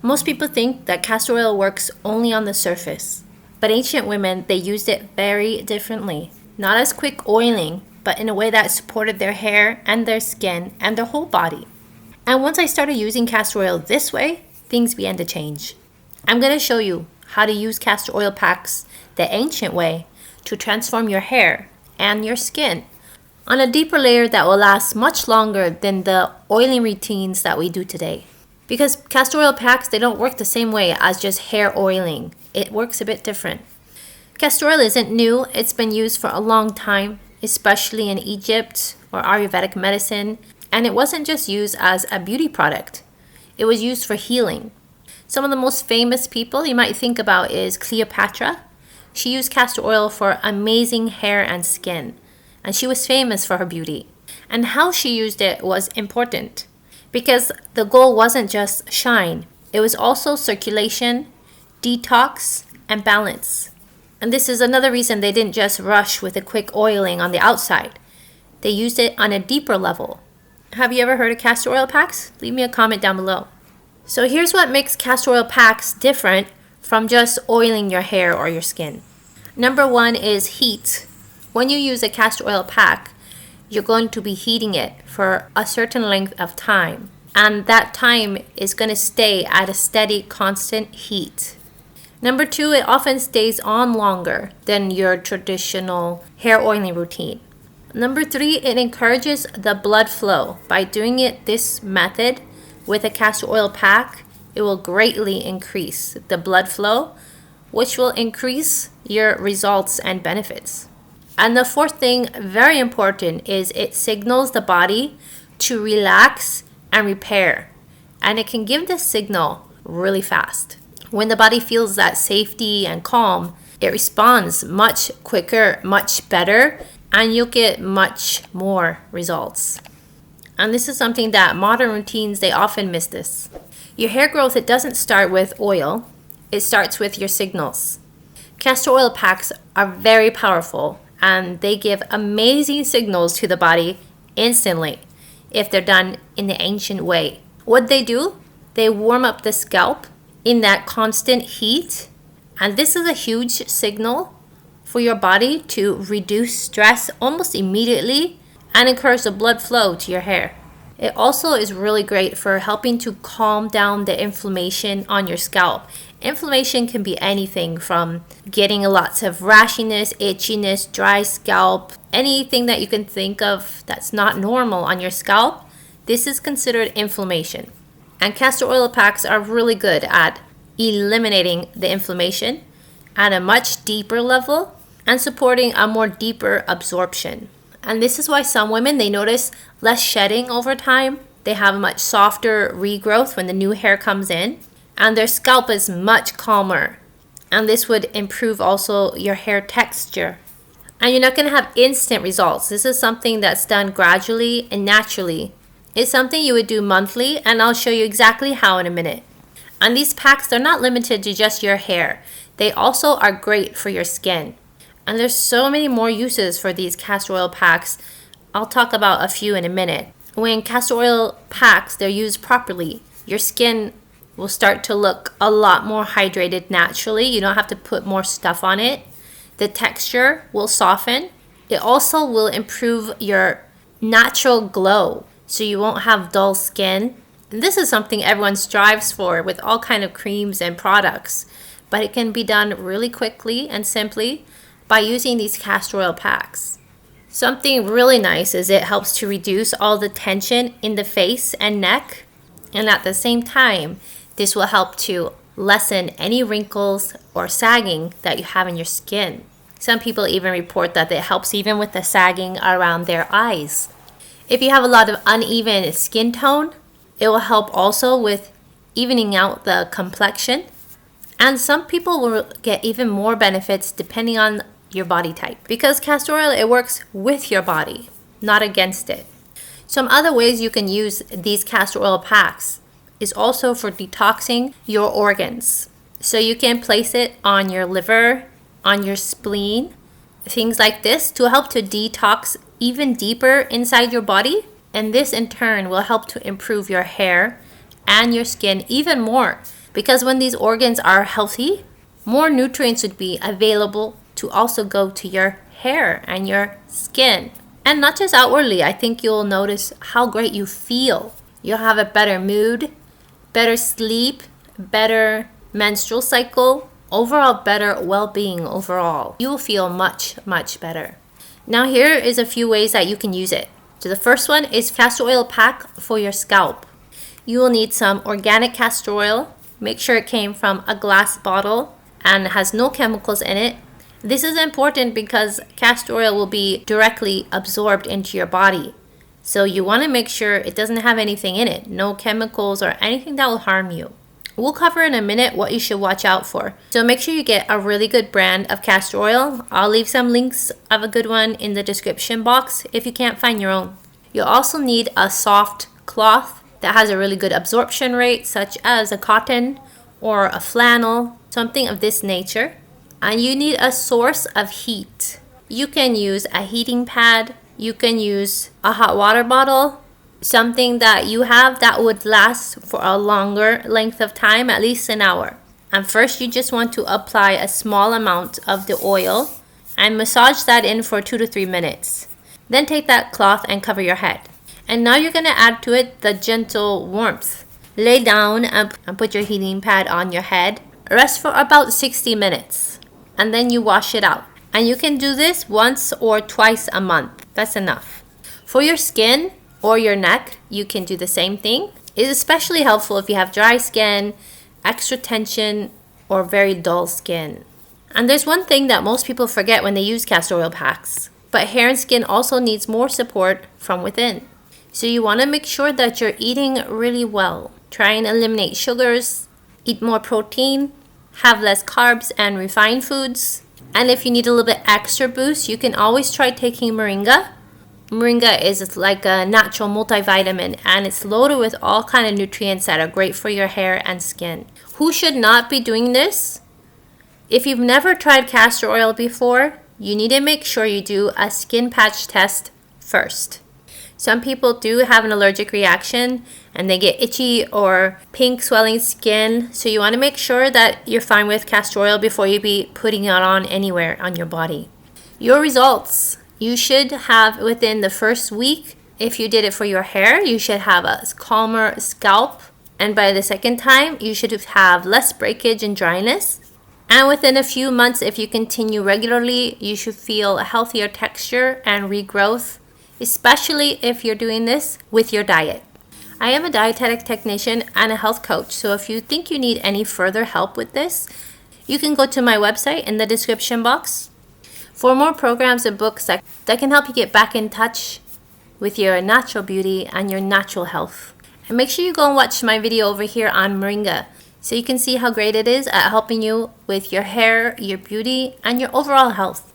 Most people think that castor oil works only on the surface, but ancient women, they used it very differently. Not as quick oiling, but in a way that supported their hair and their skin and their whole body. And once I started using castor oil this way, things began to change. I'm going to show you how to use castor oil packs the ancient way to transform your hair and your skin on a deeper layer that will last much longer than the oiling routines that we do today. Because castor oil packs, they don't work the same way as just hair oiling. It works a bit different. Castor oil isn't new. It's been used for a long time, especially in Egypt or Ayurvedic medicine. And it wasn't just used as a beauty product. It was used for healing. Some of the most famous people you might think about is Cleopatra. She used castor oil for amazing hair and skin. And she was famous for her beauty. And how she used it was important, because the goal wasn't just shine. It was also circulation, detox, and balance. And this is another reason they didn't just rush with a quick oiling on the outside. They used it on a deeper level. Have you ever heard of castor oil packs? Leave me a comment down below. So here's what makes castor oil packs different from just oiling your hair or your skin. Number one is heat. When you use a castor oil pack, you're going to be heating it for a certain length of time. And that time is going to stay at a steady, constant heat. Number two, it often stays on longer than your traditional hair oiling routine. Number three, it encourages the blood flow. By doing it this method with a castor oil pack, it will greatly increase the blood flow, which will increase your results and benefits. And the fourth thing, very important, is it signals the body to relax and repair. And it can give this signal really fast. When the body feels that safety and calm, it responds much quicker, much better, and you'll get much more results. And this is something that modern routines, they often miss this. Your hair growth, it doesn't start with oil. It starts with your signals. Castor oil packs are very powerful, and they give amazing signals to the body instantly if they're done in the ancient way. What they do, they warm up the scalp in that constant heat, and this is a huge signal for your body to reduce stress almost immediately and encourage the blood flow to your hair. It also is really great for helping to calm down the inflammation on your scalp. Inflammation can be anything from getting lots of rashiness, itchiness, dry scalp, anything that you can think of that's not normal on your scalp. This is considered inflammation. And castor oil packs are really good at eliminating the inflammation at a much deeper level and supporting a more deeper absorption. And this is why some women, they notice less shedding over time. They have a much softer regrowth when the new hair comes in. And their scalp is much calmer. And this would improve also your hair texture. And you're not going to have instant results. This is something that's done gradually and naturally. It's something you would do monthly, and I'll show you exactly how in a minute. And these packs, they're not limited to just your hair. They also are great for your skin. And there's so many more uses for these castor oil packs. I'll talk about a few in a minute. When castor oil packs, they're used properly, your skin will start to look a lot more hydrated naturally. You don't have to put more stuff on it. The texture will soften. It also will improve your natural glow, so you won't have dull skin. And this is something everyone strives for with all kind of creams and products, but it can be done really quickly and simply by using these castor oil packs. Something really nice is it helps to reduce all the tension in the face and neck, and at the same time, this will help to lessen any wrinkles or sagging that you have in your skin. Some people even report that it helps even with the sagging around their eyes. If you have a lot of uneven skin tone, it will help also with evening out the complexion. And some people will get even more benefits depending on your body type. Because castor oil, it works with your body, not against it. Some other ways you can use these castor oil packs is also for detoxing your organs. So you can place it on your liver, on your spleen, things like this to help to detox even deeper inside your body. And this in turn will help to improve your hair and your skin even more Because when these organs are healthy, more nutrients would be available to also go to your hair and your skin. And not just outwardly, I think you'll notice how great you feel. You'll have a better mood, better sleep, better menstrual cycle, overall better well-being overall. You will feel much, much better. Now here is a few ways that you can use it. So the first one is castor oil pack for your scalp. You will need some organic castor oil. Make sure it came from a glass bottle and has no chemicals in it. This is important because castor oil will be directly absorbed into your body. So you want to make sure it doesn't have anything in it, no chemicals or anything that will harm you. We'll cover in a minute what you should watch out for. So make sure you get a really good brand of castor oil. I'll leave some links of a good one in the description box if you can't find your own. You'll also need a soft cloth that has a really good absorption rate, such as a cotton or a flannel, something of this nature. And you need a source of heat. You can use a heating pad. You can use a hot water bottle, something that you have that would last for a longer length of time, at least an hour. And first you just want to apply a small amount of the oil and massage that in for 2 to 3 minutes. Then take that cloth and cover your head. And now you're going to add to it the gentle warmth. Lay down and put your heating pad on your head. Rest for about 60 minutes. And then you wash it out. And you can do this once or twice a month. That's enough. For your skin or your neck, you can do the same thing. It's especially helpful if you have dry skin, extra tension, or very dull skin. And there's one thing that most people forget when they use castor oil packs. But hair and skin also needs more support from within. So you want to make sure that you're eating really well. Try and eliminate sugars, eat more protein, have less carbs and refined foods. And if you need a little bit extra boost, you can always try taking moringa. Moringa is like a natural multivitamin and it's loaded with all kind of nutrients that are great for your hair and skin. Who should not be doing this? If you've never tried castor oil before, you need to make sure you do a skin patch test first. Some people do have an allergic reaction and they get itchy or pink swelling skin. So you want to make sure that you're fine with castor oil before you be putting it on anywhere on your body. Your results. You should have within the first week, if you did it for your hair, you should have a calmer scalp. And by the second time, you should have less breakage and dryness. And within a few months, if you continue regularly, you should feel a healthier texture and regrowth, especially if you're doing this with your diet. I am a dietetic technician and a health coach, so if you think you need any further help with this, you can go to my website in the description box for more programs and books that can help you get back in touch with your natural beauty and your natural health. And make sure you go and watch my video over here on moringa so you can see how great it is at helping you with your hair, your beauty, and your overall health.